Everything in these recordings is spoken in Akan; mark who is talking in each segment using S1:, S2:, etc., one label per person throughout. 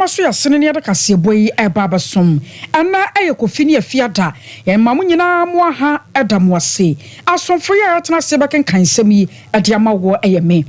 S1: maso ya sene ne yɛde kase boyi eba basom ana ayekofi ne afiada yɛn mamu nyina mo aha edam wase asomfo ya atena se bɛken kansɛm yi ade amawo eyeme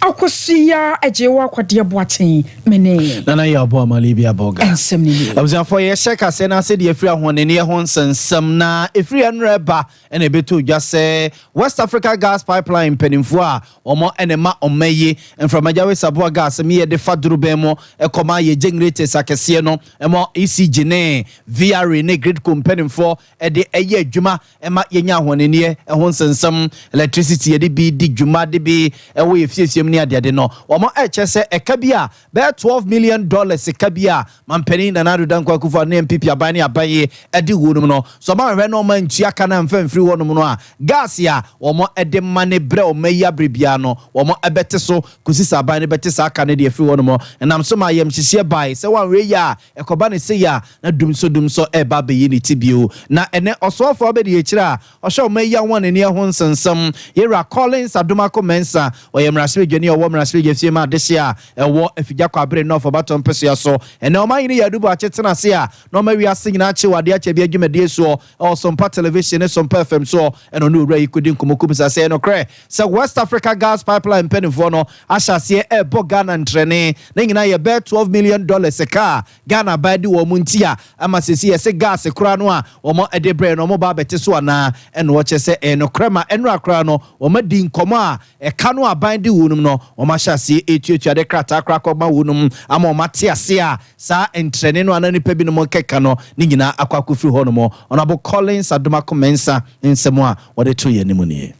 S1: akosia ajewa akwade boaten mene
S2: nana ya bo amalibia boga
S1: ensem ni
S2: abuzanfo ye sheka se na se de afiri ahonene ye ho nsensem na efiri enreba ena ebeto dwa se West Africa Gas Pipeline penimfo a omo enema omaye enframajawe sabo gas me ye de faduru bemo ekoma ye generators akese no emo ECG ne VR ne grid companionfo e de eye adwuma ema yenya ahonene ho nsensem electricity ye de bi di dwuma de bi ewo ye fiesiem ne ade no omo echese ekabia be $12 million ekabia mampeni na nadu dankwa kufa ne MPP abani abaye edi wonum no so ma hwe no ma ntua kana mfamfiri wonum no a gas ya omo ede mane bre o meya brebia no omo ebete so kusisa abani bete sa aka ne de afiri wonum enam so ma yem hihie bai se wan we ya ekoba ne se ya na dumso eba be yi ne tibio na ene osofo be de yekira o hwe o meya won ne ho nsensem yera Collins Adomako Mensa o yem rasbedwani o wo rasbedwe fie ma de hia ewo afigya kwabre no for baton peso so ene o ma yini yadubo achetena se a no ma wi ase nyina ache wade ache bi adwumade so o Sompa television ne Sompa FM so eno no ura ikodi nkomokubusa se no kre se West Africa Gas Pipeline penifo no ahase ebo Ghana ntrene na nyina ye be $12 million seka Ghana badi wo muntia ama sesi ye se gas kura no a wo mo edebre no mo ba bete so na eno wo che se eno krema eno akra no wo ma di nkomo a eka no aban di wonum no wo ma hyase etuatua de krata akra ko ma wonum ama wo mate ase a sa entrene no anani pa bi no mo keka no ni nyina akwakofi ho no mo onabo Collins Adomako Mensa nsemo a wo de to ye nimu ni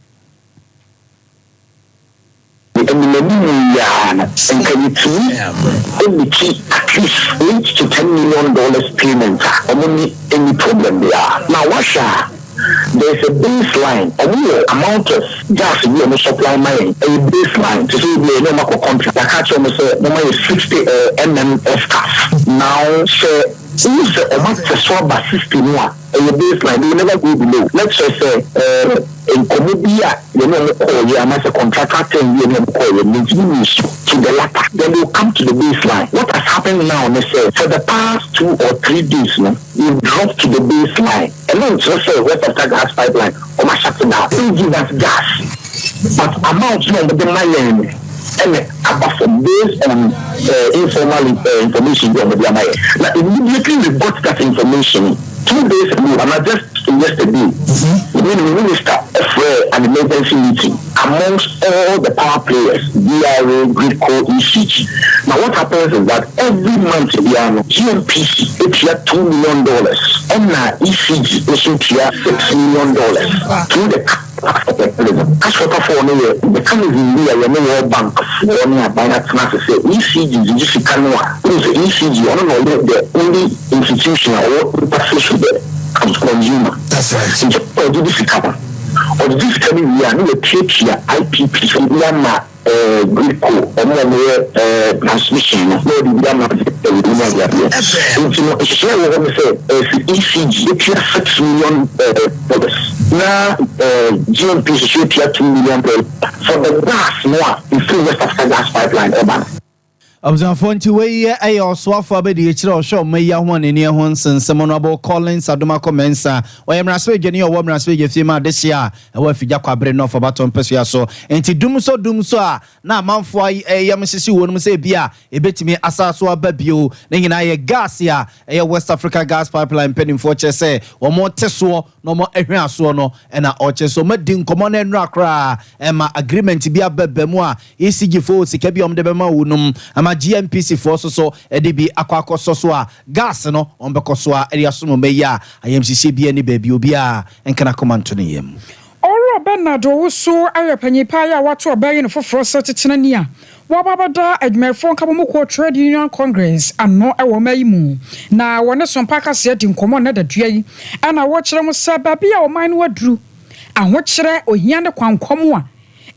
S3: and can you see at least $8 to $10 million payment any problem there now Russia there's a baseline amount of gas we are supply mine a baseline to say we no market contract I catch almost no 60 mmf now say if the amount of swab system a baseline they never go below let's just say in Comobia you know call you as a contractor you know call you to the latter then you come to the baseline what has happened now they say for the past 2 or 3 days you drop to the baseline and then just say West Africa Gas Pipeline or my shutting down they give us gas but amount the money and apart from based on informal information now immediately we got that information 2 days ago and I just yesterday the minister of an emergency meeting amongst all the power players DRA, Gridco, ECG. Now what happens is that every month GMPC it's $2 million and ECG is $6 million through the as for the mechanism we are no bank for near by that say ECG is ECG the only institution or profession comes consumer. That's right. So this cover or this coming we are no take here IPP so we are Gridco or more transmission no we are not ECG it's $6 million now GMP should $2 million for the gas more in free West Africa Gas Pipeline urban.
S2: Abuzanfo nti we aye oswafo abedi yekire ohwe meya ho anene ho nsensem no abo Collins Adomako Mensa oyemraswe dwene owo mraswe gefie ma de hia ewa afigya kwabre no for baton peso ya so enti dumso a na amanfo ayem sisi wonum se bia ebetimi asaso ababio na nyina ye gas ya eye West Africa Gas Pipeline penimfo chese wo mo teso no mo ehwe aso no na o cheso madi nkomo na enra kra ema agreement bia babemu a ECG fo sika bia omde bema wonum GMPC force so edibi akwakoso so a gas no ombekoso a eriasomo meya ayemsisi bia ni baby obi a enkana komanto ne yem
S1: oro benado wo so ayapanyipa ya wato obaye no foforo so tetena ni a wababada admerfo nkabomko Trade Union Congress ano ewo mayimu na wone Sompa kase adi nkomo na dadua yi ana wo kire mo sababi a o man no waduru aho kire ohia ne kwankom a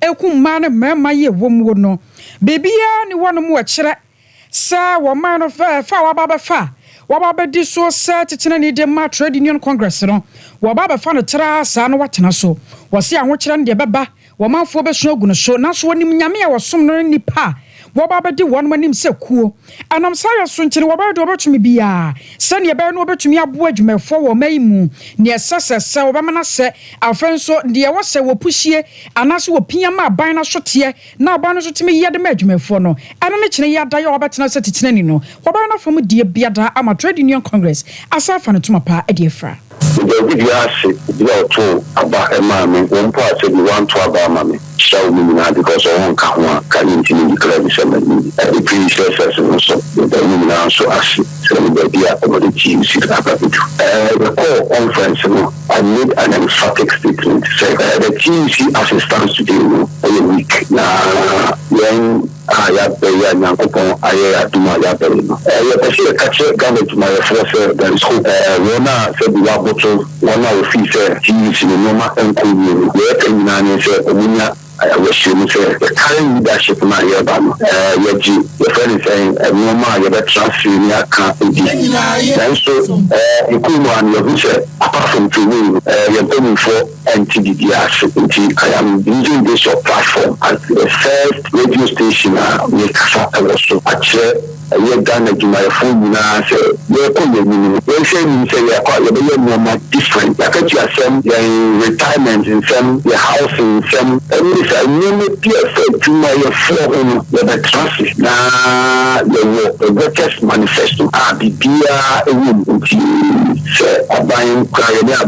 S1: ekumma ne mema ye wom no bebia ni wono mu akire sa wo man no fa wababa fa wababa di so sa tetena ni de ma Trade Union Congress no wababa fa no tra sa no watena so wo se aho kire ne de beba wo manfo be so agu no so na so wonim nyame a wosom no nipa wababedi one manim se kuo anam saya so nkyene wabado obetumi bia sane ebe no obetumi abo adwumefo wo maimu ne sesese obemana se afenso de wose wo pushie anase wo piama aban na sote na aban no so timi yede ma adwumefo no ana ne kyene yada ya obetena se titena ni no waban na fam die biada ama trade union congress asafa no tuma pa e de fra
S3: the video you to about a mammy, one part said you want to about mammy. Show me now because I won't come on, can you declare the previous also the women also ask the idea about the teams the core conference, I made an emphatic statement to say that the teams as it stands today a week. Now, when I have the young couple, I have to my other. I see a catcher government to my force, there is hope. Rona said the bottle, one hour feature, teams in the Noma and Kumu, where can you say, I wish you say the current leadership now here, your friend is saying, Noma, you better transfer in your company. Then so, Kumu and your vision, apart from Kumu, you're going for NTDDS. I am using this your platform as the first radio station with also actually. You've done it to my phone now. Say, you're coming. You're saying, you're more different. I got you some retirement in some, your house in some, and this I nearly to my phone with the traffic. Now, the greatest manifesto.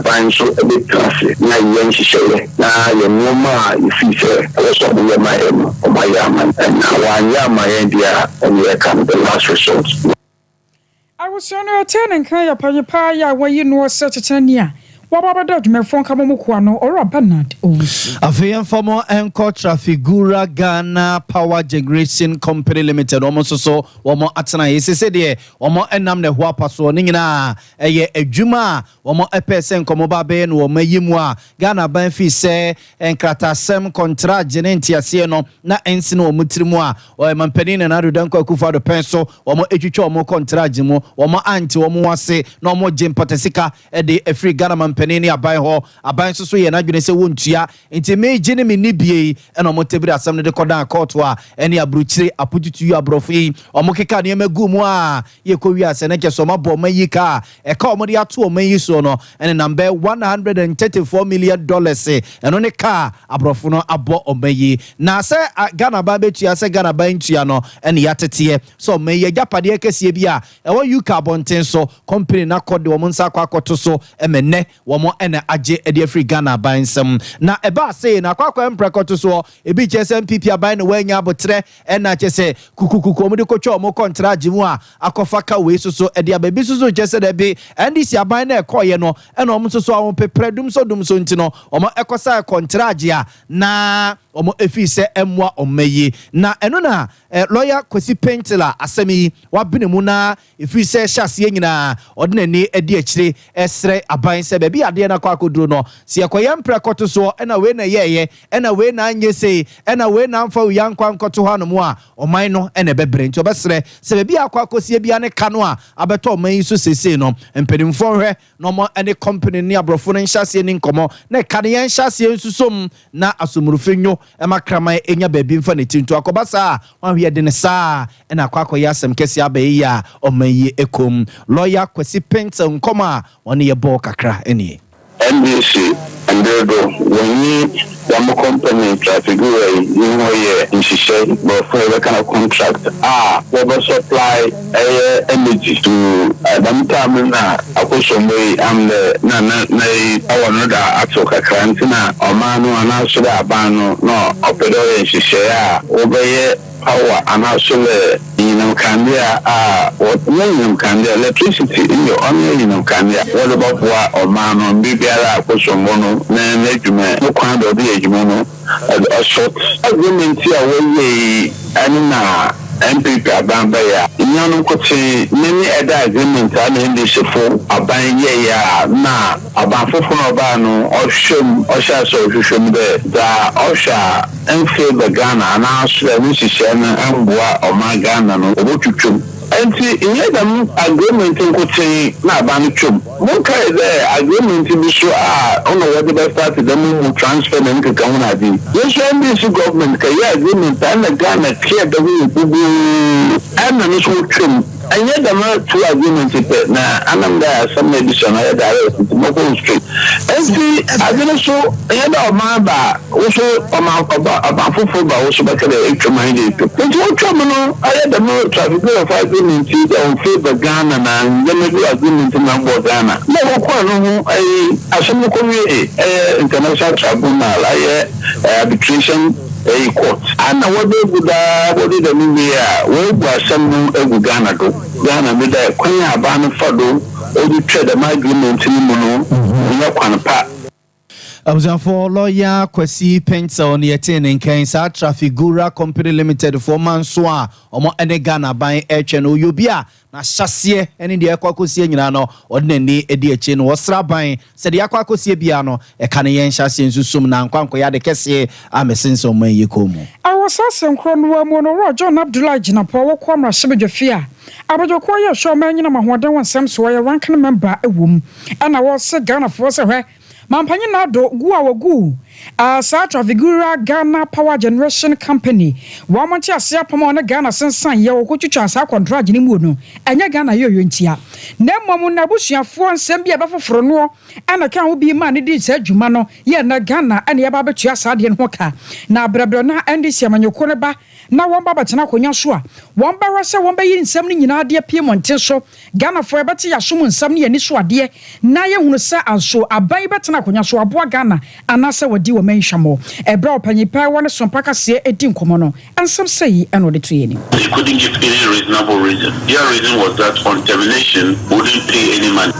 S3: Buying so a bit traffic. Now, you say, now, you're no more if you say, I was on my yaman, and now I am my idea, and you come the result.
S1: I was on a 10 and Kaya Paya where you know such a 10 year. Wababa me phone Kamukwano or a Bernard.
S2: Afian for more Anchor Trafigura Ghana Power Generation Company Limited. Almost so, one more Atana. He said, yeah, one more enam the Huapaso Nina, a Juma, one more person Komoba Ben or Mayimwa, Ghana Banfi say, and Kratasem Contra Genentia Sieno, not Ensino Mutrimwa, or a Mampenin and Arudanko Kufa the pencil, or more Echucho, more Contra Jimo, or more Anti, or more say, no more Jim Patesica, a free Ghana Mampen. Penny abai ho abai so ye na dwene se wontua enti me gene me nibie ena omotebiri asam ne de kodan court a ene abruchire apututu abrofi omokeka ne magu mu a ye kowi ase ne keso mabo mayika e ka omode ato omayi so no ene number $134 million eno ne ka abrofo no abo omayi na se Ghana ba betua se Ghana ba ntua no ene yatete so omayi agapade kese bi a e wo UK abonten so company na kode wo nsa kwakoto so emene womo ene aje ede free Ghana bansem na eba say na kwakwa emprekoto so ebi chese MPP aban na wanya abotre ena chese kukukuku omde kotwa omo contract mu a akofaka we so ede ababi so chese de bi NDC aban na ekoye no ena omo so omo pepredum so ntino omo ekosa contract a na omo efi se emwa omayi na eno na lawyer Kwesi Pentila asemi wabinemu na efi se hyase nyina odinani edi akire esre aban se bebi ade na kwa akoduro no se ekoye mprekoto so ena we na yeye ena we na anyese ena we na amfa uyankwa nkoto ha no mu a oman no ena bebre nti obesre se bebi akwa akosie bia ne ka no a abeto oman so sese no mpedimfo hwe no mo ene company ni abrofo no hyase ni nkomo na ka ne yen hyase nsusom na asomurufenyo emakrama enya bebi mfa ne tinto akobasa wanhwe de ne saa ena akwa yasem kesi abayi ya omayi ekom lawyer Kwesi Pentila nkoma woni ye bo kakra eni
S3: NBC and there go when you company traffic way you know in Shisha but for the kind of contract we supply energy to them time na akosomwe am the na another atoka krantina omanu anaso da abano no opedo in Shisha obeye power and actually candia what candia electricity in your own candia what about what or man on BBR Kosomono Nejuma no kind of the Ejimono a short agreement here way and MPP abambaya nyanu kote many other agreements and in this for abanye ya na abanfofo no ba no ohwem ohya so ohwem de da ohya enfe the Ghana na asure ni hihye na amboa o ma Ghana no obotwutwum And see, in them agreement in Coaching, not Banichum. One kind of agreement to be sure, on what the best part of them will transfer them to Kamunadi. Yes, NBC government, Kaya agreement, and the Ghana clear the way and the initial trim. And yet, the more two agreements now, and I'm there, some medicine, I had to Moko Street. And see, I didn't so, I had a man also about football, also back at the 8 minded. But what trouble, I had the more traffic of agreement on favor Ghana and then maybe agreement in number Ghana. No, I some international tribunal, arbitration. Court. And what they would what did the media was some Ghana go. Ghana with a Queen Abana Fado, or the trade agreement in Mono,
S2: for lawyer Kwesi Pencil near Tin in Kansas Trafigura Company Limited for Manswa or more any Ghana by HNO Ubia. Na Shasie and in the Aquacosia Nano or Nene Ediachin was Rabai said the Aquacosia Biano a Canayan Shasie Susum Nan Quanquia de Cassie I'm a sense of my Yacomo. I
S1: was asking Cronwell John Abdullah Jinapo Quamra Shibajafia. Abajokoya showman in a Mahwadan Sam Sway ranking member a womb and I was a Ghana force her. Mampany Nado Guawagu, Sa Trafigura Ghana Power Generation Company. Wamanti Asia Pomona Ghana Sensan Yaw Kuchasa contract in Muno, and Ghana Yoyuntia. Nemo Nabusia for Sambia Bafo Frono, and a can be man did said Jumano, na Ghana and Yababatia Sadian Hoka. Na Brabrona and this Yaman Yokonaba, now one Babatana Konyashua. One barasa, one bay in 70 Nadia Piemonteso, Ghana for a Batia Sumun Samni and Iswa dear, Naya Hunasa and so a Baybatan. So aboa Ghana anasa wadi wo menhamo e bra opanyipa wona Sompa kase edi nkomono and some say and what to any.
S4: They couldn't give any reasonable reason. Their reason was that on termination wouldn't pay any money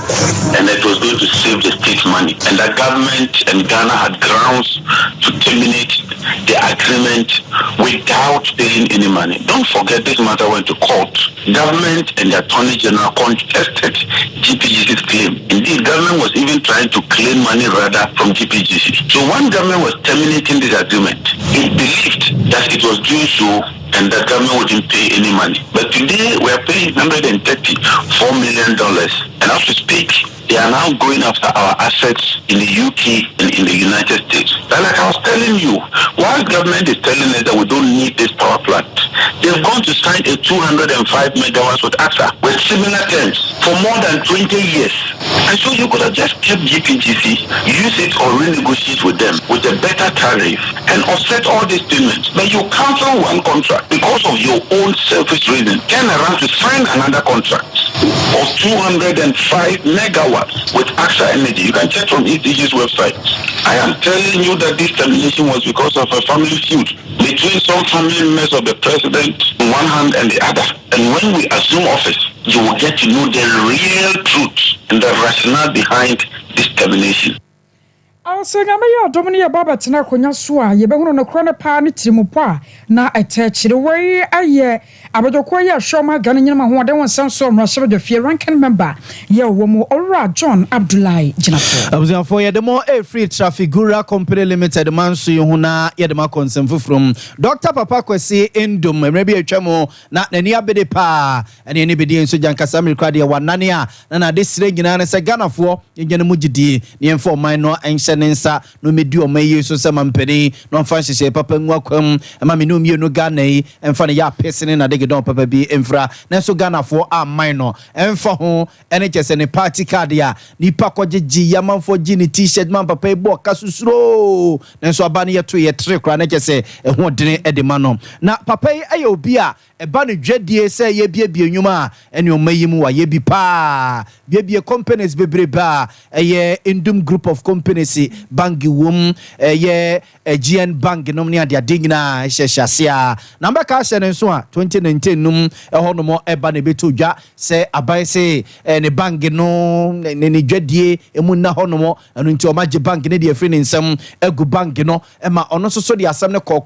S4: and it was going to save the state money, and the government and Ghana had grounds to terminate the agreement without paying any money. Don't forget this matter went to court. Government and the Attorney General contested GPGC's claim. Indeed, government was even trying to claim money rather from GPGC. So when government was terminating this agreement, it believed that it was doing so and the government wouldn't pay any money. But today we are paying $134 million, and as we speak, they are now going after our assets in the UK and in the United States. But like I was telling you, while government is telling us that we don't need this power plant, they've gone to sign a 205 megawatts with AXA with similar terms for more than 20 years. And so you could have just kept GPGC, use it or renegotiate with them with a better tariff and offset all these payments. But you cancel one contract because of your own selfish reason. Turn around to sign another contract of 205 megawatts with AXA Energy. You can check from ETG's website. I am telling you that this termination was because of a family feud between some family members of the president on one hand and the other. And when we assume office, you will get to know the real truth and the rationale behind this termination.
S1: Also, Namaya Dominia Baba Tanakonya Swa, Yebehuno no Krona Pani Trimupa, na attach the way a year. Abadokoya Shoma Ganima who don't want some Russia the fear ranking member. Ye womo Ora John Abdullah Jinapo.
S2: I was for the more free Trafigura Company Limited Mansu Huna Yadama Consent from Dr. Papa Kwesi Indum, maybe a chamo, not any abede pa, and anybody in Sujan Kasami Kradia Wanania, and at this region as a Ghana for Yanamujidi, the info minor and Senensa, no medio may so some penny, no fancy papa welcome, and mammy no me no Ghana, and funny ya person in a dig don't papa be infra, Neso Ghana for a minor, and for home, and it's any party cardia, Nipa Kwaji Yaman for Ginny t-shirt, man papa book, Casusro, and so a banner to a trick, and I just say, and what didn't Edimano. Now, papa, ayo beer, a banner dread dear say ye be yuma, and your mayimu, ye be pa, be a company's baby bar, a ye Indum group of companies, bangi wom, a ye a GN bank, nomnia dia digna, shasia, number cash and so on, 2019 num, a honomo ebane betuja, say abai say, and a bank no, any dreadie, a muna honomo, and into a magic bank in the friend in some a good bank, you know, Emma on also so the assembly call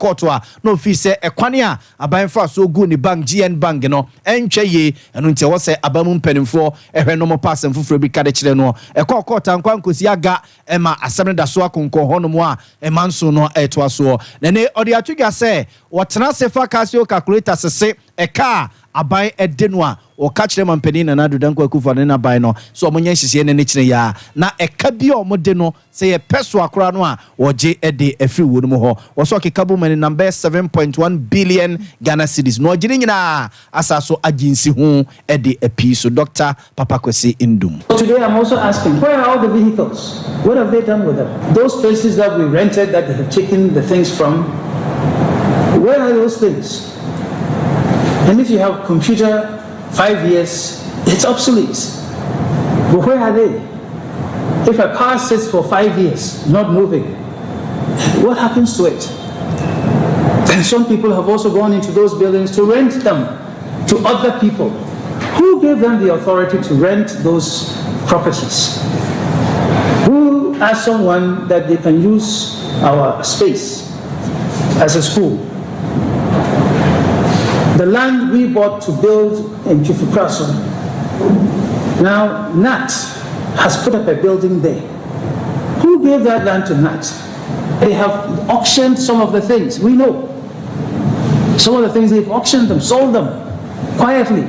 S2: no fee say a quania, a buying for so good in bank GN bank, you know, and chaye, and until what say abamum penny for a normal person for free cadich no, a call court and quancus yaga, Emma assembly da so conco honomoa, a man so no a to us. Then the odiatuga say, what Nasa Casio calculators say a car. aban edeno o catch them and penina na do danko akufa na ban no so omonye hihie ne kire ya na eka bi omode no say ye peso akora no a oje ede afri wo no ho wo so kekabo mani number 7.1 billion Ghana cedis no ogire nyina asaso agency ho ede api so Dr. Papa Kwesi Indum.
S5: Today I'm also asking, where are all the vehicles? What have they done with them? Those places that we rented that they have taken the things from, where are those things? And if you have computer 5 years, it's obsolete. But where are they? If a car sits for 5 years, not moving, what happens to it? And some people have also gone into those buildings to rent them to other people. Who gave them the authority to rent those properties? Who asked someone that they can use our space as a school? The land we bought to build in Chifupraso, now NAT has put up a building there. Who gave that land to NAT? They have auctioned some of the things, we know. Some of the things they've auctioned them, sold them, quietly.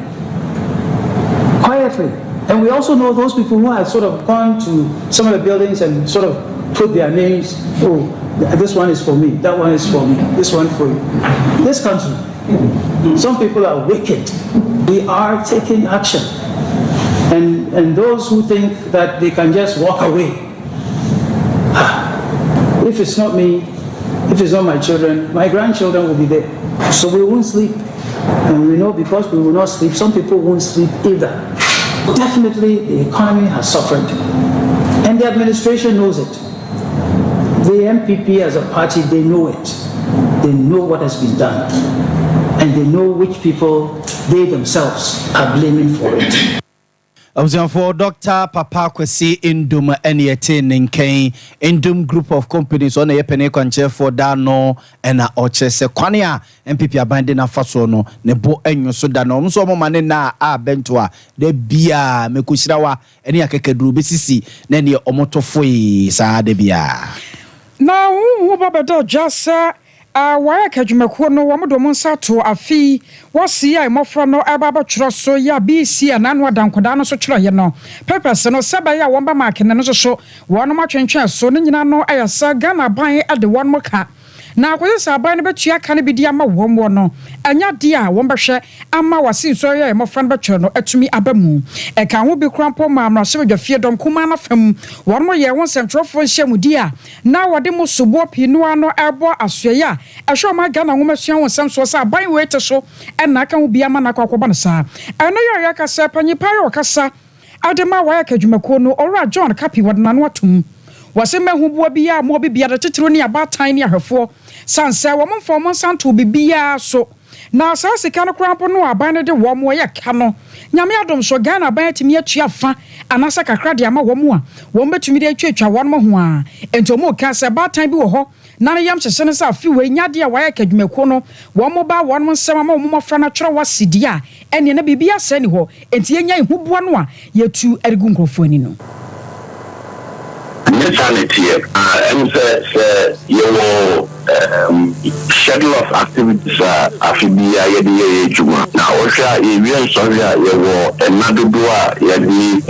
S5: And we also know those people who have sort of gone to some of the buildings and sort of put their names, oh, this one is for me, that one is for me, this one for you. This country, some people are wicked. We are taking action. And those who think that they can just walk away, if it's not me, if it's not my children, my grandchildren will be there. So we won't sleep. And we know because we will not sleep, some people won't sleep either. Definitely the economy has suffered. And the administration knows it. The MPP as a party, they know it. They know what has been done. And they know which people they themselves are blaming for it.
S2: I was for Dr. Papa Kwesi Indum Eniete Ninken Indum group of companies on a penny conche for Dano and a Ochese Quania MPP abandon a faso no nebo enyo so dano so mane na a bentoa de bia mekushirawa eni akekedru besisi na ne omoto foi sa de bia
S1: na wo babada jasa waya kadwumako no wamodo monsato afi wasi ai mofra no ababa twro so ya BC ananu adankoda no so twro ye no purpose no seba ya womba mark ne no so wono matwentwe so no nyina no ayasa Ghana ban ade won moka na akwese aban no betua ka ne bidi ama womwo no anya de a wombehwe ama wasi so ya mofra no betwe no atumi abamu e kan ho bi krampo ma amra so dwafie dom kuma na fam wono ye won sentrofo hyamudi a na wode mo sobo pinu ano ebo asoya ehwe ma Ghana womasua won samso sa aban we te so na ka ho bi ama na kwakoba no sa eno yo ya kasa panyipa yo kasa adema waya kadwumako no ora John Kapi wadana no atum wase mahubua bia mo bibia da titiro ni abatan ni ahwefo sanse wo momfo mo santo bibia so na asase ka no krampo no aban ne de wo mo ye ka no nyame adom so Ghana aban atimi atua fa anasa kakra de ama wo mo a wo betumi de atwatwa wo no ho a ento mo ka se batan bi wo ho na ne yam hyese ne sa fi we nyade a waya kadwumako no wo mo ba wo no nsema ma wo mo fra na twere wasidi a ene na bibia se ni ho enti yenya ihubua no a yetu arigu nkrofo ani no
S3: mentality and your schedule of activities afibia yedi juma na osha even sorry your another doa yedi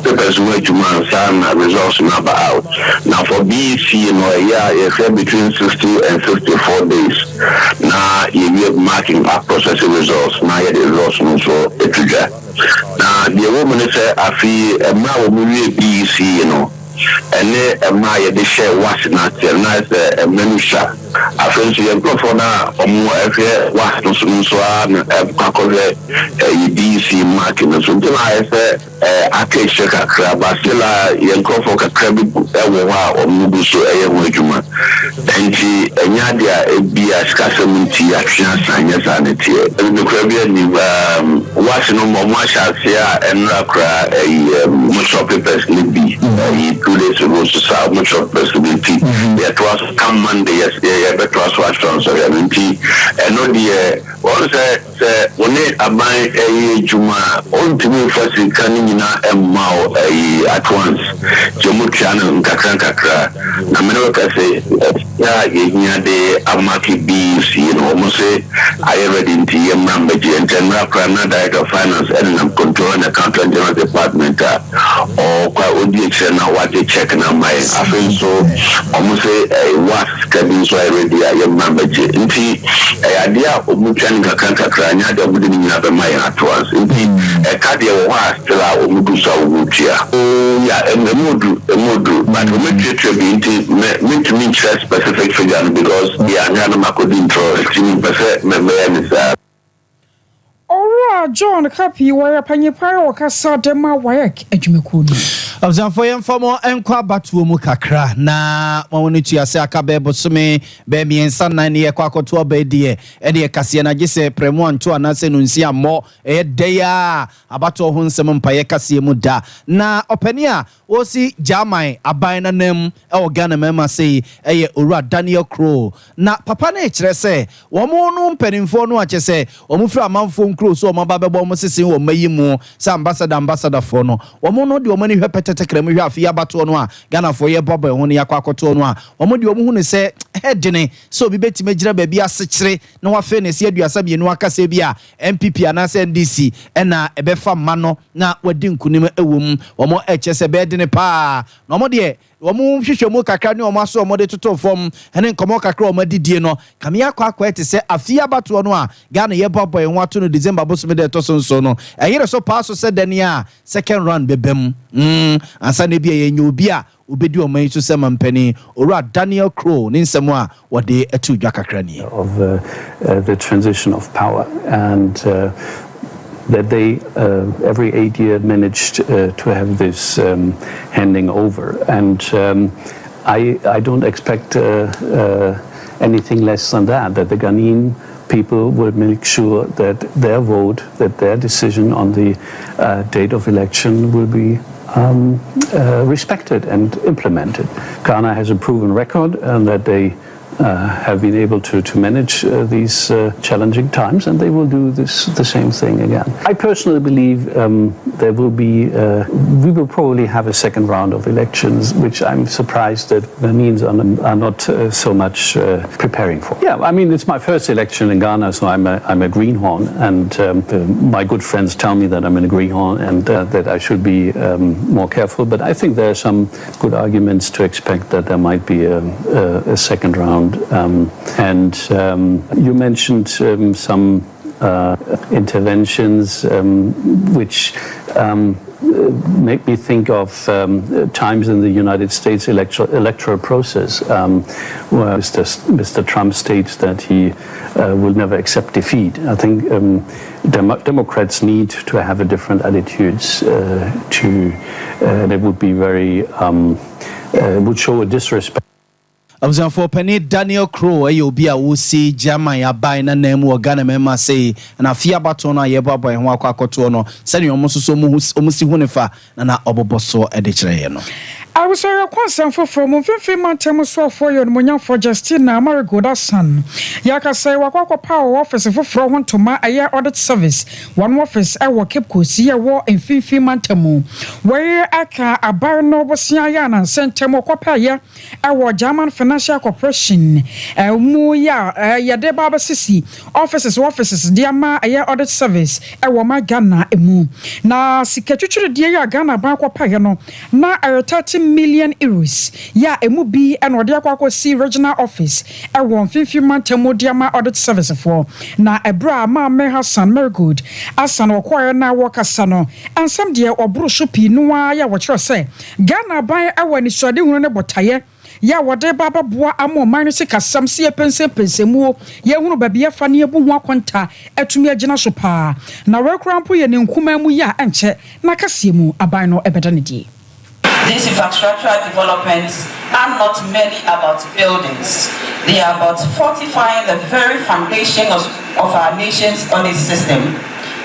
S3: papers were juma and results number out now for BC between 60 and 54 days now you marking up processing results now the results also now the woman say afi BC and my de share washing at the Menisha. I think you go for now or more every Washington so on DC market and something like that. I can't check a crab, but still you go for a crab or Mubu so a wajuma. And she and Yadia be a scarcity action science and it here. And the Caribbean Washington Momasha and Rakra a much of papers need be 2 days ago to solve much of possibility. There was come Monday, yes, but was watched on so and no the what say when a buy a Juma on to me first in Canina and Mao at once. Jomu Channel Kakra. Namino say Yeah, the Amaki bees, almost say I read into Yamambaji and General Director of Finance and Control and Accountant General Department or Audience and what they check now my I feel so almost say what cabin so I read the Yamambaji. Inti idea of Mutuan Kanta Kranya, the wouldn't have a mile at once. Inti a cardia was still out of Mudusa Wutia. Oh, yeah, and the Mudu, but we make it to be into specific figure because the Anana could intro 16% member is
S1: Ora John Kapi wire Panyapa or Casa Dema Wayak Ejumekuni.
S2: Abzanfo yemfa mo enkwa batuo mu kakra na woni tu ase aka bebo some be miensa nan ne yakwa koto obedie e de kase na gise premu anto anase no nsi ammo e deya abato ho nsem mpaye kase mu da na opani a osi German aban na nam e Ghana mema sei eye Owura Daniel Crow na papa na ekire se wo mo no mpanimfo no ache se wo mo fra amanfo nkro so wo mo ba bebo mo sisi wo mayimu sa ambassador fo no wo mo no de wo mani hwepete tekremu hwe afia bato no a Ghana fo ye bobo ho ne yakwa akoto no a wo mo de wo hu ne se hedene so bi betime gira ba bi asechire na wa fe ne se aduasa bi enu akase bi a MPP anase NDC na ebefa ma no na wadi nkunim ewom wo mo eche se be ne pa na mo de wo mu hwehwemu kakra ne wo maso mo de toto fom ene nkomo kakra wo madidie no kame akwa ete se afia bato no a Ghana ye bobo ho ato no December bosom de to so no eyire so pa so se dani a second round bebem ansa ne bia ye nyobi a obedi o man so se mampani Owura Daniel Crow ni nsemo a wode atu dwa kakra ni
S6: of the transition of power and that they every 8 years managed to have this handing over and I don't expect anything less than that the Ghanaian people will make sure that their vote, that their decision on the date of election will be respected and implemented. Ghana has a proven record and that they have been able to manage these challenging times, and they will do the same thing again. I personally believe there will be, we will probably have a second round of elections, which I'm surprised that Ghanaians are not so much preparing for. Yeah, I mean, it's my first election in Ghana, so I'm a greenhorn, and my good friends tell me that I'm a greenhorn and that I should be more careful, but I think there are some good arguments to expect that there might be a second round. And you mentioned some interventions which make me think of times in the United States electoral process where Mr. Trump states that he will never accept defeat. I think Democrats need to have a different attitudes that would be very would show a disrespect.
S2: Abzanfo pani Daniel Crow obi a wo si German aban na nam wo Ghana mema sei na afia bato na ye babo ho akwakoto no se ne omososo omusi hunefa na oboboso de kire no
S1: I was a concern from Fifiman so for your Munya for Justina Marigoda son. Yaka say Wakako Power Office for Fro to my a year audit service. One office I will keep Kosia war in Fifiman Temu. Where I can a bar noble Siana sent Temo Copaya, our German Financial Corporation. Muya, Yade Baba Sisi, offices, dear ma a year audit service. I will my Ghana emu. Na Sikatu dear Ghana Banco Pagano. Na a 30 million euros. Ya emubi and odia kwako si regional office. E won 50 month diama audit service for. Na ebra ma me Hassan Mergood. Asan okwire na worker sano. And some dear obro shopi nuwa ya watcho say. Ghana ban e ni swade hunu ne botaye. Ya wade baba boa amo man se kasam se pense mu ye hunu ba bia fa ne ebu ho akonta etumi agina so pa. Na rekrampo ye ne nkuma mu ya enche na kase mu aban no ebeda ne die.
S7: These infrastructural developments are not merely about buildings. They are about fortifying the very foundation of our nation's audit system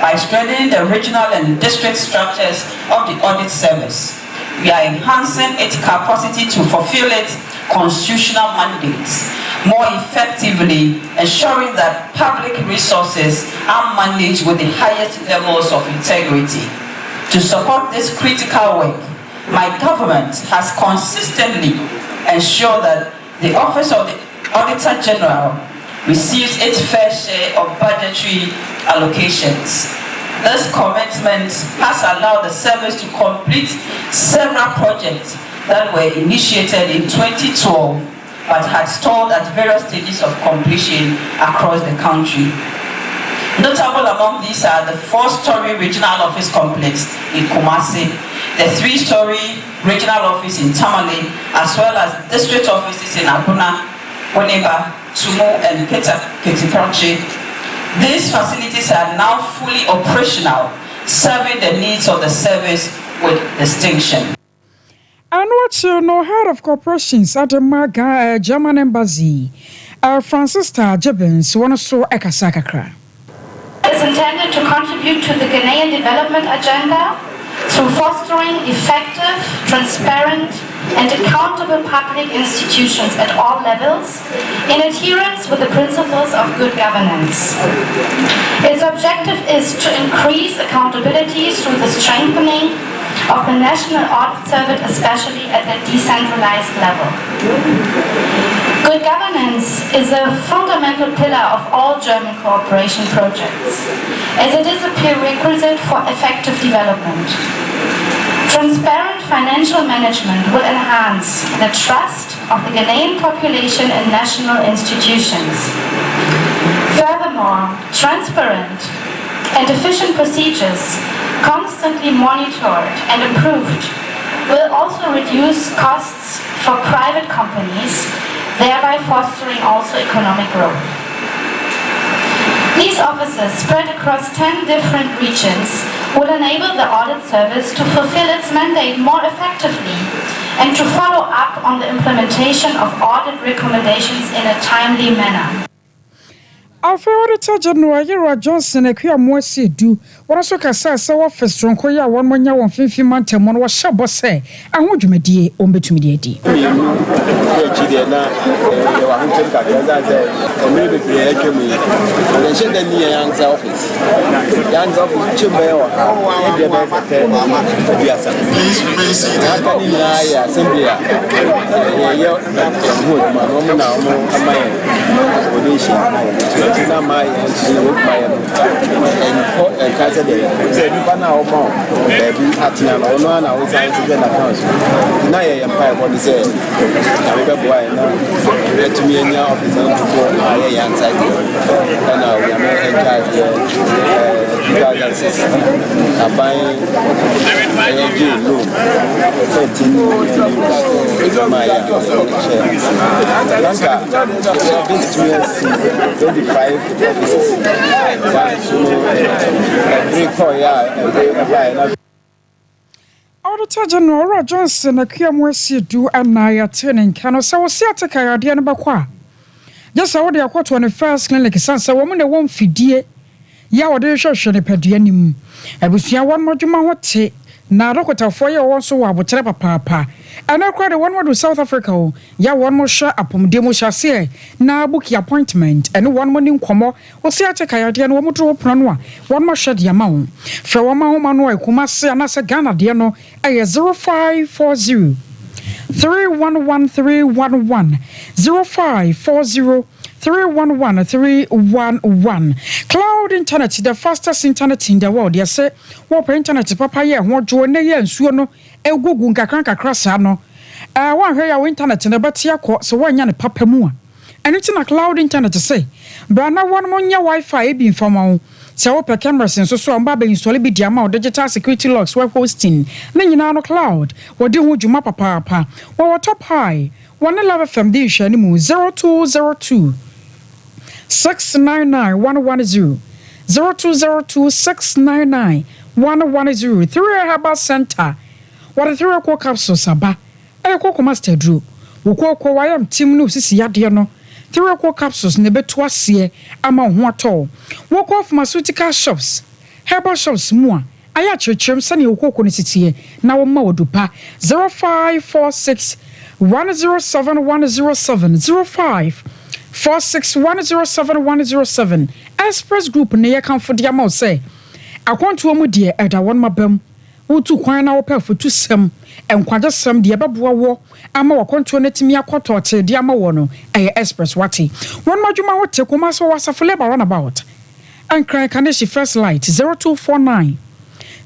S7: by strengthening the regional and district structures of the audit service. We are enhancing its capacity to fulfill its constitutional mandates more effectively, ensuring that public resources are managed with the highest levels of integrity. To support this critical work, my government has consistently ensured that the Office of the Auditor General receives its fair share of budgetary allocations. This commitment has allowed the service to complete several projects that were initiated in 2012 but had stalled at various stages of completion across the country. Notable among these are the 4-story regional office complex in Kumasi, the 3-story regional office in Tamale, as well as district offices in Abuna, Woneba, Tumu, and Ketikanchi. These facilities are now fully operational, serving the needs of the service with distinction.
S1: And what you know, head of corporations at the German embassy, Francisca Jebens, one so Ekasakakra.
S8: Is intended to contribute to the Ghanaian development agenda through fostering effective, transparent, and accountable public institutions at all levels in adherence with the principles of good governance. Its objective is to increase accountability through the strengthening of the National Audit Service, especially at the decentralized level. Good governance is a fundamental pillar of all German cooperation projects, as it is a prerequisite for effective development. Transparent financial management will enhance the trust of the Ghanaian population in national institutions. Furthermore, transparent and efficient procedures, constantly monitored and improved, will also reduce costs for private companies, thereby fostering also economic growth. These offices, spread across 10 different regions, will enable the audit service to fulfill its mandate more effectively and to follow up on the implementation of audit recommendations in a timely manner.
S1: Auditor General Yera Johnson Equia Mosi do what also Cassa saw first from Koya 1 month 150 months and one was Shabo say, and what you may do on between the day.
S9: My and Cassidy said, now, baby, at Nana, I was trying to get accounts. Now I am 5 say, I remember why now, to me in your office and to I am inside. And now we are in 2006. I'm buying a loan, 13 my share. 25 offices.
S1: Auditor General Johnson Equia Mosi do and Naya turning can also see at a Kayadian Bakwa. Just how they are caught on the first clinic, Sansa woman, they won't feed ye. Ya, they shall show the pedianum. I will see one more Juma what say. Now, look at our 4 year also, I will tell papa. And I cried one more to South Africa. Ya, one more shot upon demo shall say. Now, book your appointment, and one morning come will see at a Kayadian woman to open one more shot the amount. For one more man, Kumasi and as a Ghana, dear no, a 0540 311 0540 311 311. Cloud internet, the fastest internet in the world. Yes, say, what internet, papa, yeah, what join and suono, el gugun kakranka crasano. One here internet in the batia court, so one yan papa mua. And it's in a cloud internet to say, but now one more Wi Fi being from our. So open cameras and so I'm babbling install be the digital security locks web hosting. Then you know cloud. What do you map papa? Well, top high. 111 FM dish anymore 0202 699 110 0202 699 110 3 Herbal Center. What a 3 o'clock capsules aba. I cook master drew. We call Kawayam Tim no sisi yadiano. 3 o'clock capsules nebe twasie ama ho atọ. Walk off pharmaceutical shops. Herbal shops mua. Aya chechem sani okoko ne titie na wo ma wodupa 0546 107 107 0546 107 107. Express Group ne ye kan for dia ma say. Akwanto mu de eda won mabam. wotu kwan na wopɛ fotu sem enkwaje sem de beboa wo ama wakonto na timi akoto te de ama wo no express wati won madwuma wo te kuma so wasafo labor runabout ankran kaneshi first light 0249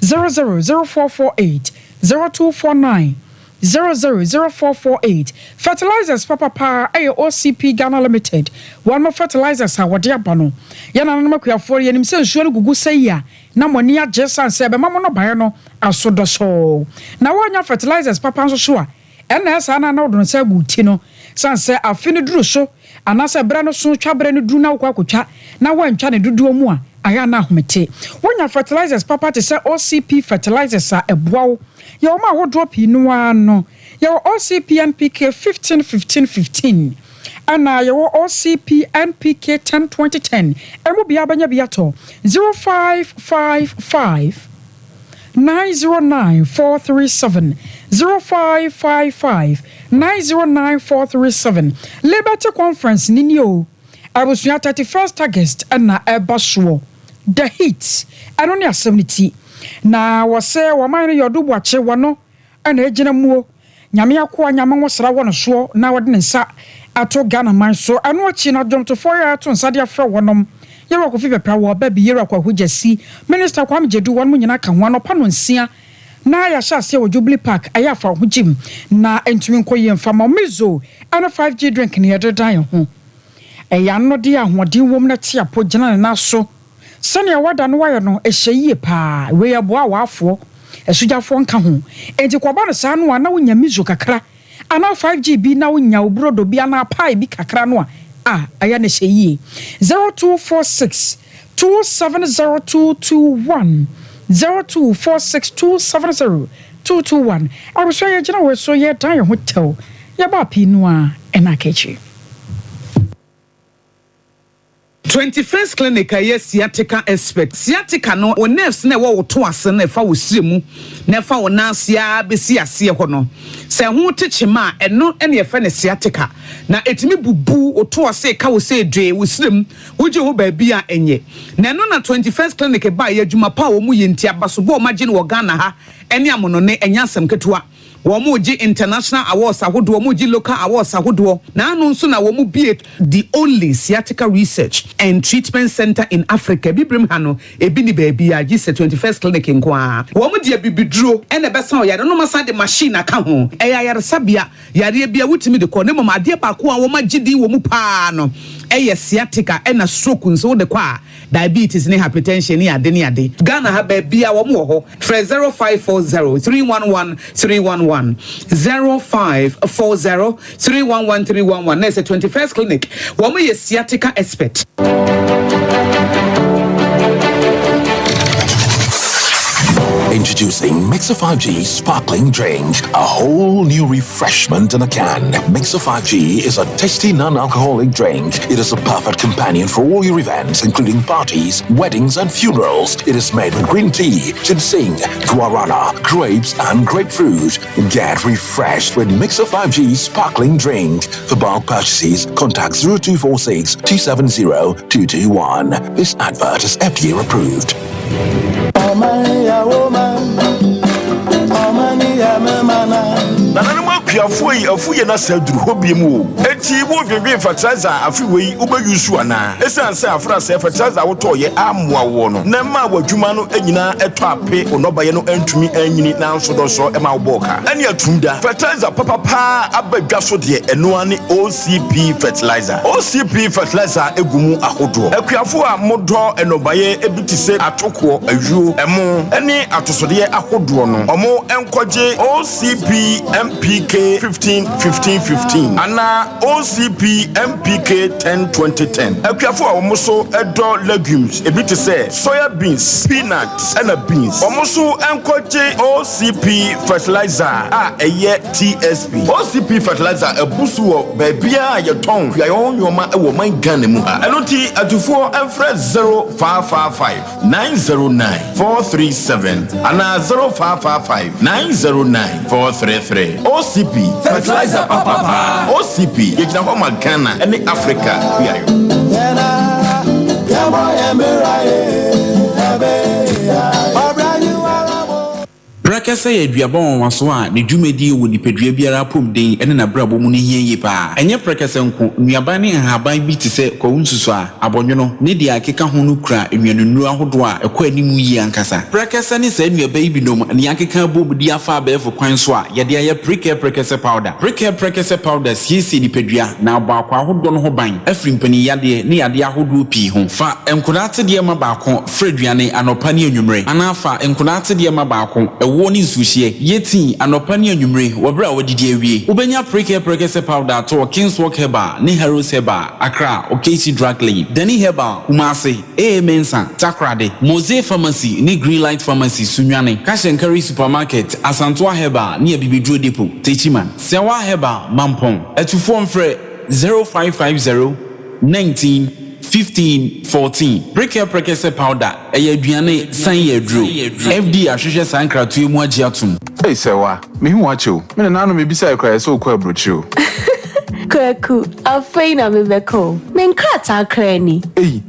S1: 000448 0249 000448 fertilizers papa OCP Ghana Limited one more fertilizers awode abano yana no makuafo yenim se nsuo no gugu sayia na moni ajesan se be mamo no bae no asodo so na wanya fertilizers papa nso so a ena esa na wodo se guti no sanse afini duru so anase bra no so twa bra no duru na kwakotwa na wantwa ne dudu mu a aya na ahomete wanya fertilizers papa te se OCP fertilizers a eboawo ya o ma wo drop inu ano ya OCP NPK 15 ana ya OCP NPK 10 emu bia banya biato 0555 909437 0555 909437 Liberty Conference ninio abusua 31st August ana ebaswo the heat anoni asemnity na wose waman yodu bwache wano ana ejina muo nyame akwa nyama nwosra wono so na wode nsa ato Ghana man so anu achi na dwom to foya ato nsa de afra wonom yewa kofi pepra wo ba bi yera kwa hujasi minister kwam jedu won munyina ka ho no pa no nsia na ya sha se wo Jubilee Park aya fa ho jim na entumi nkoye mfama mizo ana 5G drink ne yededan ho eya no de ahoden wom na ti apo gina na so sane wada no waye no ehye pa we yeboa wafo esujafo nka ho enti kwaba no sa no na wonya mizo kakra ana 5G bi na wonya obrodo bi ana pai bi kakra no aya na hye 0246 270221 0246 270221 abuswa ye gina we so ye dan hotel ye ba pinu a enakechi
S10: 21st clinic aye sciatica expert sciatica no o nerves na wo to ase na fa wo siremu na fa wo nansia besi ase ho no se ho techema eno ene ye fa ne sciatica na etimi bubu o to ase ka wo se dwe wo sirem wo je ho ba bia enye na eno na 21st clinic ba ye adwuma pa wo mu ye ntia baso bo ma gine wo Ghana ha ene amono ne enya asem ketua Womuji international awards ahodo womuji local awards ahodo na anu nso na womu be the only sciatica research and treatment center in Africa bibrim ha no ebi ni baabi a gise 21st clinic nko a womu de bibiduro ene besa o yare no masa de machine aka ho eya yare sabia yare bia wutimi de ko ne mama ade ba ko a womu gidi womu pa no eye sciatica ena stroke nso de kwa diabetes ne hypertension ne ade ne ade Ghana ha baabi a womu ho 0540 311 311 0540 311 311 That's a 21st clinic. Woman is sciatica expert.
S11: Introducing Mixer 5G Sparkling Drink, a whole new refreshment in a can. Mixer 5G is a tasty non-alcoholic drink. It is a perfect companion for all your events, including parties, weddings, and funerals. It is made with green tea, ginseng, guarana, grapes, and grapefruit. Get refreshed with Mixer 5G Sparkling Drink. For bulk purchases, contact 0246 270 221. This advert is FDA approved.
S12: Piafoi afuye na saduru hobi mu enti wo dwedwe fertilizer afiwei ubayusu ana esanse afra se fertilizer woto ye amwa wo no na ma wadwuma no anyina eto ape onobaye no antumi anyini na nso do so e ma woboka ani atumda fertilizer papa abadwa so de eno ane OCP fertilizer egumu ahodo akuafo a modo enobaye ebitise atoko awuo emo ene atosode ahodo no omo enkoje OCP MPK 15 ana OCP MPK 10 akuafo a omoso edo legumes ebiti say soya beans peanuts and beans omoso enkoje OCP fertilizer a eye TSP OCP fertilizer ebusu wo baabia ye ton ya yoma e wo man Ghana mu ha enoti atufo enfre 0555 909 437 ana 0555 909 433 OCP fertilizer papa OCP yekina ho Ghana ene Africa wiayo
S13: Brakasa ye duaba won waso a ne dwumadi wo nipadua biara pom den ene na brabo mu ne hiye pa enye brakasa nko nuaba ne haban bi te se kwunsusu a abonwono ne dia akeka ho no kura enwanunu ahodo a ekọ animu yi ankasa brakasa ne sa nuaba yi binom ne akeka bobudi afa abefo kwan so a ye dia ye brakasa powder brakasa powder siesi nipadua na abakwa ahodo no ho ban afrimpani yade ne yade ahodo pi ho fa enkodate de ma baako freduane anopa ne anwumre anafa enkodate de ma baako ewo ni nsuhie yeti anopa ne anwumre wobra wodidi awie ubenya brakasa powder to Kingswalk Herbal ne Heroes Herbal Accra Okesi Drug Lane Dani Herbal Kumasi Mensa Takrade Mose Pharmacy ne Greenlight Pharmacy Sunwane Kashenkari Supermarket Asantwa Herbal ne Bibidro Depot Techiman Sewa Herbal Mampong etufo mfre 0550 19 15 14 brakasa powder aduane san yedro FD ahwehwe sankratu emu agiatum
S14: Hey sewa me hu acho me na no me bisa ekra so kwa brochu
S15: Kwaku afeina me beko me nkrata krani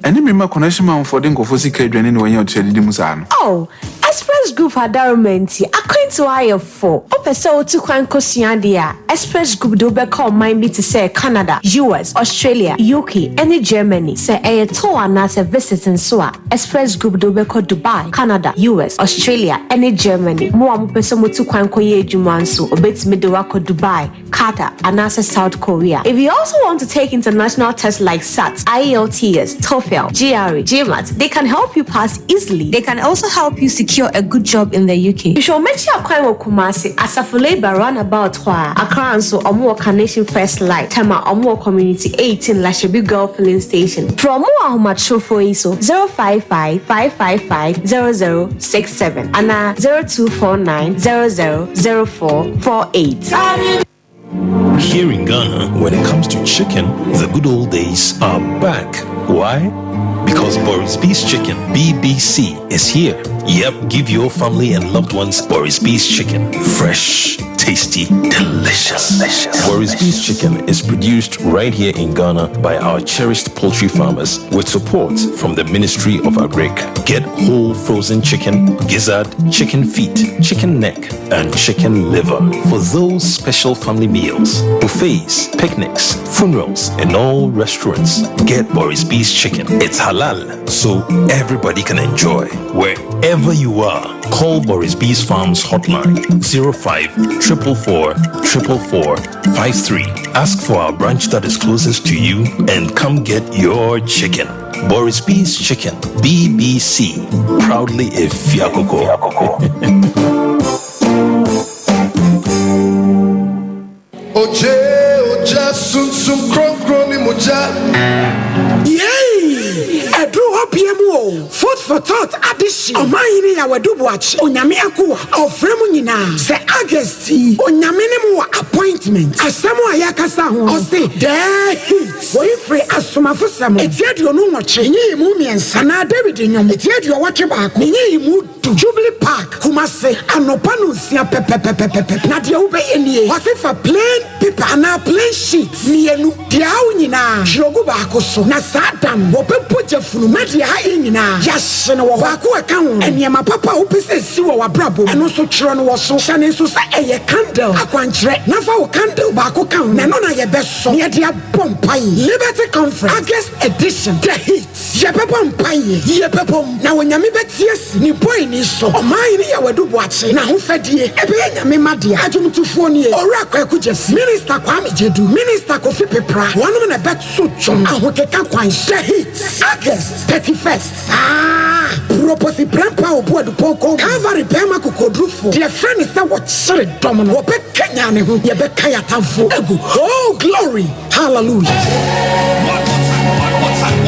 S14: eni me ma connection man for den kofo sika aduane ne wanya otuadi musa no
S15: Oh Express Group adarumenti akwentu ayefo opese otu kwan kosua dia Express Group do be call mind be to say Canada US Australia UK and Germany say e to ana se visiting so a Express Group do be call Dubai Canada US Australia and Germany mo am pese motu kwan koye adwuma nso obetimi de wako Dubai Qatar and South Korea. If you also want to take international tests like SAT, IELTS, TOEFL, GRE, GMAT, they can help you pass easily. They can also help you secure a good job in the UK. You should make sure you Kumasi as a full labor roundabout where Accra and so Omo Carnation First Light, Tema Omo Community 18 Lashabi Girl Filling Station. From more much show for ISO 055 555 0067 and 0249 000448.
S16: Here in Ghana, when it comes to chicken, the good old days are back. Why? Because Boris B's Chicken, BBC, is here. Yep, give your family and loved ones Boris B's Chicken. Fresh, tasty, delicious. Boris B's Chicken is produced right here in Ghana by our cherished poultry farmers with support from the Ministry of Agric. Get whole frozen chicken, gizzard, chicken feet, chicken neck, and chicken liver for those special family meals, buffets, picnics, funerals, and all restaurants. Get Boris B's Chicken. It's halal, so everybody can enjoy. Wherever you are, call Boris B's Farms hotline 05 444 444 53. Ask for our branch that is closest to you and come get your chicken. Boris B's Chicken, BBC, proudly a Fiakoko.
S17: Oja sun kroni moja. Yay! Edu hopiemu. Food for thought addition. Omayini ya wedubuachi. Onyame akuwa. Ofremu nyina. Se Augusti. Onyame nemu appointment. Asemu ayakasa ho. Ose. There hit. Boy free asomafo semo. Etiadi onu nwoche. Nyi imu miensa na David nyom. Etiadi owache baako. Nyi imu du. Jubilee Park. Kumase. Anopa no sia pepepepepepe. Na dia ube enie. Wase fa plain paper na plain sheet. Mienu. Dia nyina. Jogu baako so. Na Satan. Wopepo jefunu. Media ha nyina. Yashe no wako account. Eniema papa opese si wo wabrabo. Eno so chiro no wo so. Shane so sa eye candle. Akwanchre. Na fa wo candle baako kan. Na no na ye beso. Ne dia bompai. Liberty Conference August edition. The hit. Ye bompai. Ye bebom. Na wonyame betiesi. Ni boy ni so. Omai ni ya wedu boache. Na ho fedie. Ebe nyame made. Adwumtufo ni e. Ora kwaku jesi. Minister Kwame Jedu. Minister Kofi Pepra. Wanu na bet so chon. Ahokeka kwan. The hit. August 31st. Proposi prempa obuadu poko. Calvary pema kukodrufo. Dear friend is that what shere domino. Ope Kenya ne hu. Ye be kaya tamfo. Egu. Oh glory. Hallelujah. One more time.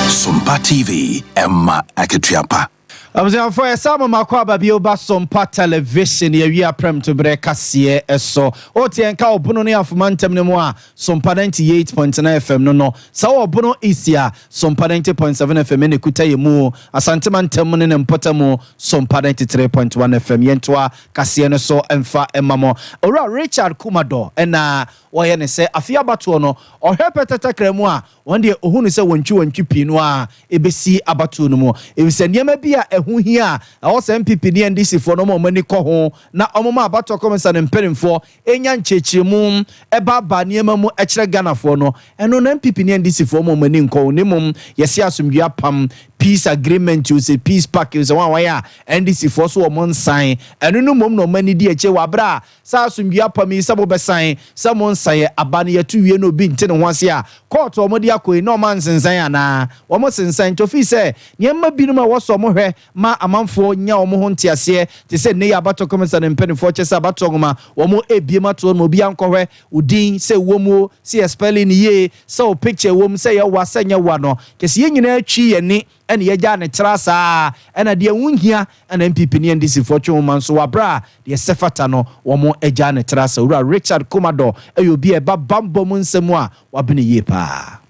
S11: Sompa TV, Emma Akitiapa.
S2: For a summer, Makwaba Bioba Sompa television, we are prem to break a see so. Oti and Cow Bononia of Mantem Nemoa, Sompa 98.9 FM, no. So Bono Isia, Sompa 90.7 FM, and Kuta Mu, a Santaman Temunin and Potamo, Sompa 93.1 FM, Yentua, Cassiano so and Fa and Mamo. Ora Richard Kumado, and Wayane say, Afia Batuono, or Herpetata Cremua, one day Ohuni say, when you and Cupinoa, ABC Abatuno, if send Yamabia. Who here also MPP ni NDC for no more money ko ho na omoma abato comments and impering for enya nchechimum eba ba niema mu echre Ghana for no eno na MPP ni NDC for more money nko ne mum yesi asumdua pam peace agreement you say peace pack you say one wire NDC for so mon sign eno no mum no mani di eche wabra sa asumdua pam yi sabo be sign samon sign abane yetu wie no bi nte no hwase a court omodi akoi no man sensan ana wo mo sensan to fi say niema binuma wo so mo hwe ma amanfo nya omo ho ntiase te se ne ya bato komesa ne mpeni fo chesa bato ngoma omo ebiema to no obi ankɔhwe udin se womu se spelling ye so picture wom se ya wasanya wa no kese ye nyina atwi ye ni ene ye gya ne trasa ena de wunhia ena MPP ni NDC fo twe man so wabra de sefata no womo egya ne trasa ura Richard Kumado ayobi e ba bambo mu nsemu a wabene ye pa.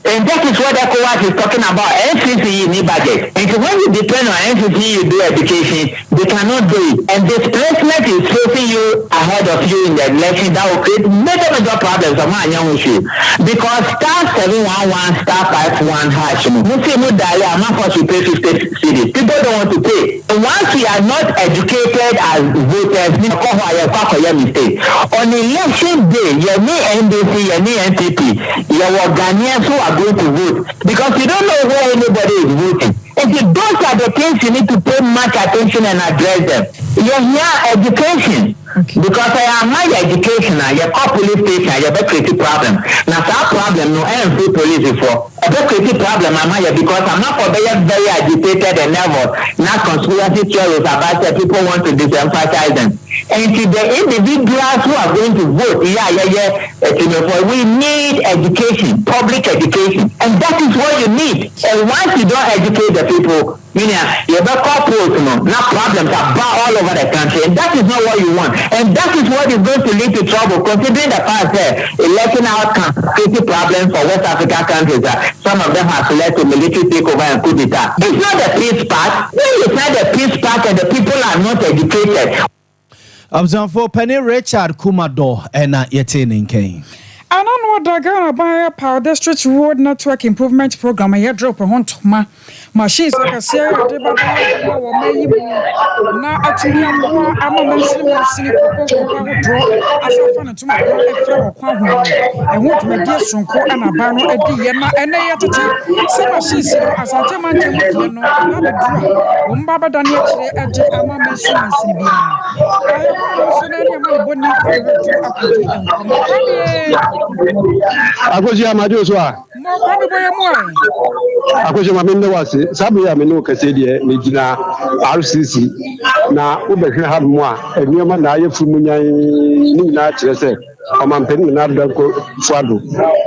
S3: And that is what ECOWAS is talking about. NCC need budget. And so when you depend on NCC, you do education, they cannot do it. And displacement is facing you ahead of you in the election. That will create major problems among young issue. Because star 711, star 51 hash. Muslim Dali, I'm not forced to pay 50 cities. People don't want to pay. And once we are not educated as voters, we mistake. On election day, you need NDC, you need NPP, you are Ghanaians who are going to vote because you don't know where anybody is voting. And those are the things you need to pay much attention and address them. You're here education. Because I am my education, your police station, your creative problem. Now that problem, no, I am free police for. A creative problem, because I'm not for very agitated and nervous. Not conspiracy theories about that people want to disemphasize them. And to the individuals who are going to vote, we need education, public education. And that is what you need. And once you don't educate the people, meaning you have corporates, not problems about all over the country. And that is not what you want. And that is what is going to lead to trouble, considering the fact that election outcomes create problems for West African countries. Some of them have led to military takeover and coup d'etat. It's not the peace pact. When you say the peace pact and the people are not educated.
S2: For Penny Richard Kumado and Yetin Kane.
S1: And I know the Ghana by Power District Road Network Improvement Program. I drop a hunt machines like a series of now at me. I'm a draw as a fan to my and what my dear son call and a banner at the Yema and I at the some machines as I tell my Umbaba Daniel at the Amazon and Sibia. I also
S18: Akoji amajo so a akoji ma me wase sabu ya me no kase de me gina RCC na ubehwe ha mo a enema na ayefu munyan ni na kire se omampeni na danko fuado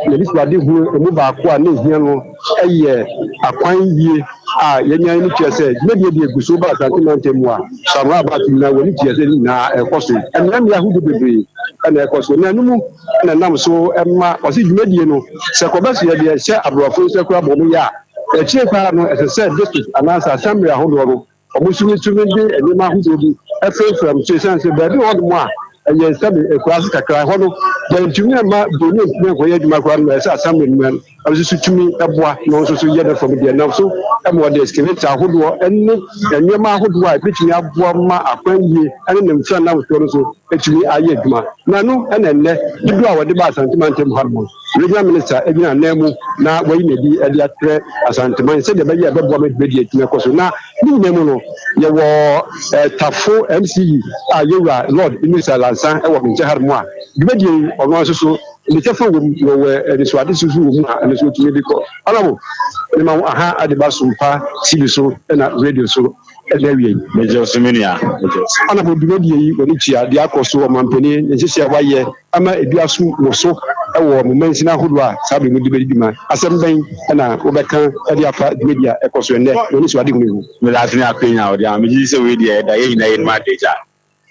S18: le biswa de hu emu ba ko a ne hia no eye akwan yie a yenya ni kire se me de eguso ba santimante mu a samra ba na woni kire se na ekoso enam ya hu de bebre na ekoso na numu na nam so emma osi dwumadie no se ko ba se de hye abrofo se kura bomu ya echie kwa no ese district anasa assembly ahodo no omusumi tumi de enima ahodo bi from chesen se ba bi hodo mu a eye sabe ekwasi kakra hodo de ntumi ma doni ntumi ko ye dwuma kwa no ese assembly no abisu tumi eboa no so so ye de from de na so emo de excavator ahodo enne enima ahodo a bitumi aboa ma akwanyi ene nemfa na woto no so etumi aye dwuma na no ene didu a wode ba asantemantem harmon regional minister egina nemu na wayi ne di edi atre asanteman se de be ye beboa me di etumi koso na ni nemu no ye wo tafo MCE a yewa lord minister lansan e wo nche harmo a dibedi ono so ni tafo wo ni so ade so wo mu a ne so tumi biko alabo ni ma aha ade ba Sompa TV so na radio so elewie meje osiminia ana bo dibedi yi woni chia de akoso o mampeni ne hyehyɛ waye ama ebiaso wo so ɛwɔ momensin ahodoɔ a saa bɛ mu de bɛdi dwuma asɛm bɛn ɛna wobɛka ɛde afa dwumadi a ɛkɔ so ɛnnɛ na ɔne so ade mu
S19: medase ne akwanya wode a megye sɛ wei deɛ ɛda yɛ nyina yɛnom adagya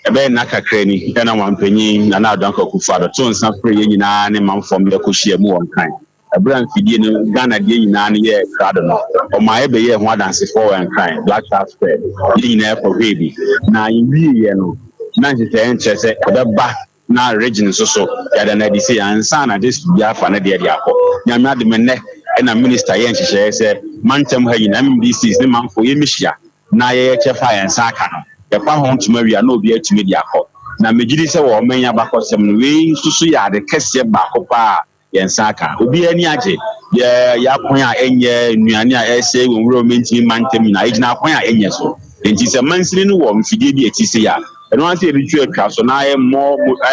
S19: ɛbɛyɛ nna kakra ni ɛna wampanyin Nana Adonko Akufo-Addo to nsa frɛ yɛ nyinaa ne mamfɔm bɛkɔhyia mu wɔ nkan ɛberɛ mfidie no Ghana deɛ nyinaa no yɛ krado no ɔma yɛbɛyɛ ho adansefoɔ wɔ nkan Black Stars Square yɛ nyinaa ɛkɔhwɛ bi na yɛwieɛ no na nhyehyɛeɛ nkyerɛ sɛ ɛbɛba na region nso so yɛda no adi sɛ ansa na district biafa no deɛ de akɔ nyame ade me nnɛ ɛna minister yɛ nhyehyɛeɛ sɛ mantam ha nyinaa MDCs ne manfo yɛmɛhyia na yɛyɛkyɛ fa yɛn nsa aka no yɛfa ho ntoma wia na obi atumi de akɔ na megyidi sɛ wɔ ɔmanya bakɔsɛm no wei nso so yɛ ade kɛseɛ baako paa yɛn nsa aka obi ani agye yɛakwan a ɛnyɛ nnuane a ɛsɛ wɔ nwura ɔmɛntimi mantam nyinaa yɛgyina akwan a ɛnyɛ so nti sɛ mansini no wɔ mfidie bi akyi sɛ a ɛno ase yɛde twa atwa so na ayɛ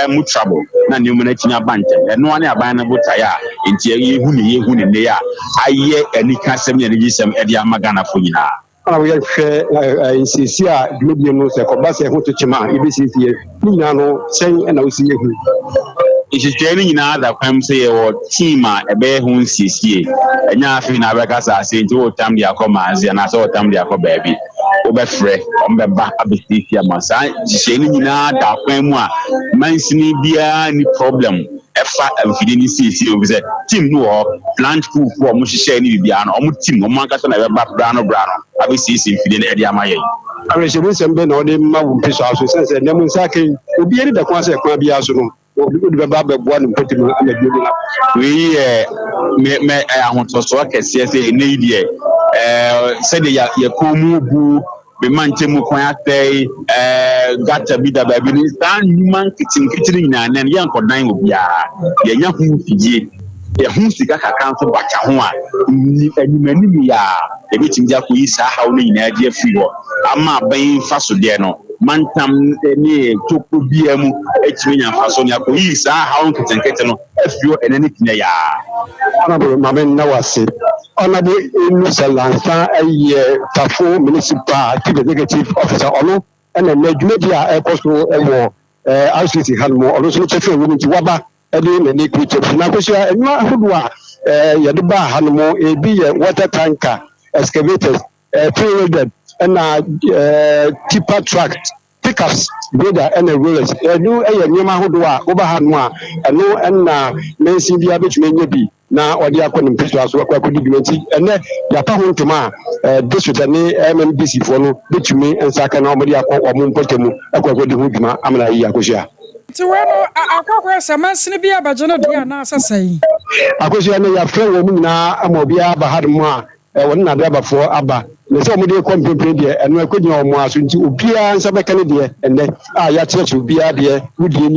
S19: mu trouble na nneɛma no atumi aba ntɛm ɛno ne aban no botaeɛ a nti yɛhu ne nnɛ a ayɛ anikasɛm ne anigyesɛm ɛde ama Ghanafo nyinaa
S18: ana wɔyɛhwɛ nsiesie a dwumadie no sɛ kɔba sɛ ho to kyema a yɛbɛsiesie ne nyinaa no sɛn ɛna wosi yɛhu
S19: nhyehyɛeɛ no nyinaa da kwan sɛ yɛwɔ team a ɛbɛyɛ ho nsiesie ɛnyɛ afei na abɛkasa ase nti wɔtam de akɔ maase anaasɛ wɔtam de akɔ baabi wobɛfrɛ ɔmbɛba abɛsiesie ama saa nhyehyɛeɛ no nyinaa da kwan mu a mansini biara ni problem ɛfa mfidie no siesie obi sɛ team no wɔ plant proof a ɔmo hyehyɛeɛ no biribiara no ɔmo team ɔmo ankasa na ɛbɛba bra no abɛsiesie mfidie no ɛde ama yɛn
S18: awerɛhyɛmu nsɛm bɛ na ɔde ma wo mpe so aso sɛ nnɛ mu nsa akɛn obiara da kwan sɛ kwan biara so no wode bɛba bɛboa no mpɔti mu ama bio no
S19: wei yɛ ahotɔsoɔ kɛseɛ sɛ ɛnɛ yi deɛ sɛdeɛ yɛkɔn mu bu mema nkyɛmu kwan atɛe gata bi da baabi no saa nnwuma nketenkete nyinaa nɛ no yɛnkɔdan wɔ biara yɛnya ho mfidie yɛho sika kakra nso baka ho a animanim yɛ a yɛbɛtumi de akɔyi saa haw no nyinaa de afiri hɔ ama abɛn fa so deɛ no mantam ne toko biara mu atumi nya mfa so ne akɔyi saa haw nketenkete no afiri hɔ ɛnɛ ne tina yɛ
S18: Honorable Mamen Nawase, Honorable Inusa Lansa, a Tafo Municipal Chief Executive Officer, Ono, and a media airport war, RCC Hanmo, also Chefin Women to Waba, Edwin and Nick Richard, Nakusha, and Hudwa, Yaduba Hanmo, a be a water tanker, excavators, pre-welded, and tipper trucks. Pickups, brother, and the rollers. A new Yama Hudwa, Obahanwa, and no and Nancy Diabich Maybe, now or the Aquan Pistols, what could you and then Yapahun Toma, district and MMBC for no, which me and Saka normally or Mumpotemu, Aqua de Hudma, Amana Yakusha.
S1: To where I some man Snibia Bajana Diana say. Akusha,
S18: your friend woman now, Amobia Bahadma, one another for Abba. The some of the company and we could know more soon to appear and some Canadian and then I church will be a dear, would you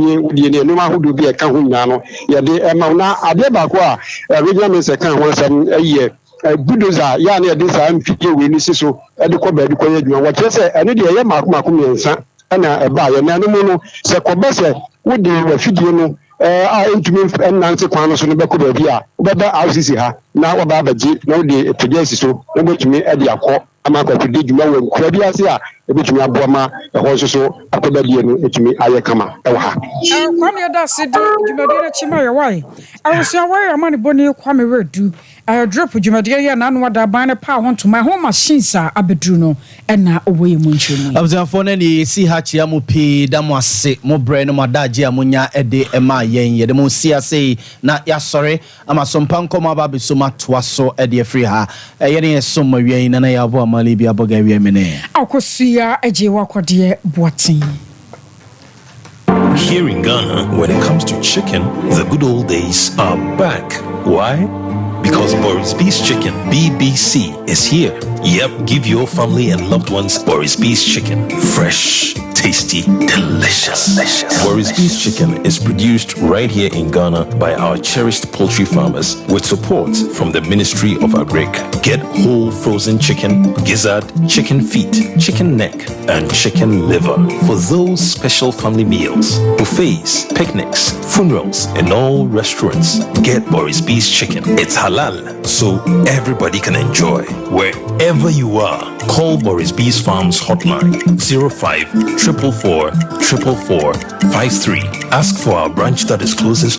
S18: no matter who do be a Kahunano, yet the Amana Adebaqua, regional second once a year. Budoza, Yana, this I'm figure we need so at the Kobe, what you say, and the Yamakumi and a buyer, Nanomono, Sakobese, would the refugee. Intumi Nancy Kwanos on the back of the Bia, but RCC, now about Jeep, no day to Jesse, so which me at the Akko, Amaka to dig no one, Crediasia, which me a Boma, a horse so, a Pebadian, which me Ayakama.
S1: Kwame Dasi, Jumadina Chimaya, why? I was aware of money Bonnie Kwame Red do. I drop Jumadia and Anwada Bana Power to my home machines are Abedruno and now away Munchini. I was a phone any see Hachiamu P. Damwase, more brain, my daji amunya ede ema yen, the Musia say, na ya sorry, I'm a Sompa come about Suma Twaso Eddie Freeha, a yenny summer yen and I have a Malibia Bulgaria mene. Akosia Ejiwako dear Boatin.
S16: Here in Ghana, when it comes to chicken, the good old days are back. Why? Because Boris Beef's Chicken, BBC, is here. Yep, give your family and loved ones Boris Beef's Chicken. Fresh, tasty, delicious. Boris Beef's Chicken is produced right here in Ghana by our cherished poultry farmers with support from the Ministry of Agric. Get whole frozen chicken, gizzard, chicken feet, chicken neck, and chicken liver for those special family meals, buffets, picnics, funerals, and all restaurants. Get Boris Beef's Chicken. It's halal, so everybody can enjoy. Wherever you are, call Boris Beef's Farms hotline 05 444 444 53. Ask for our branch that is closest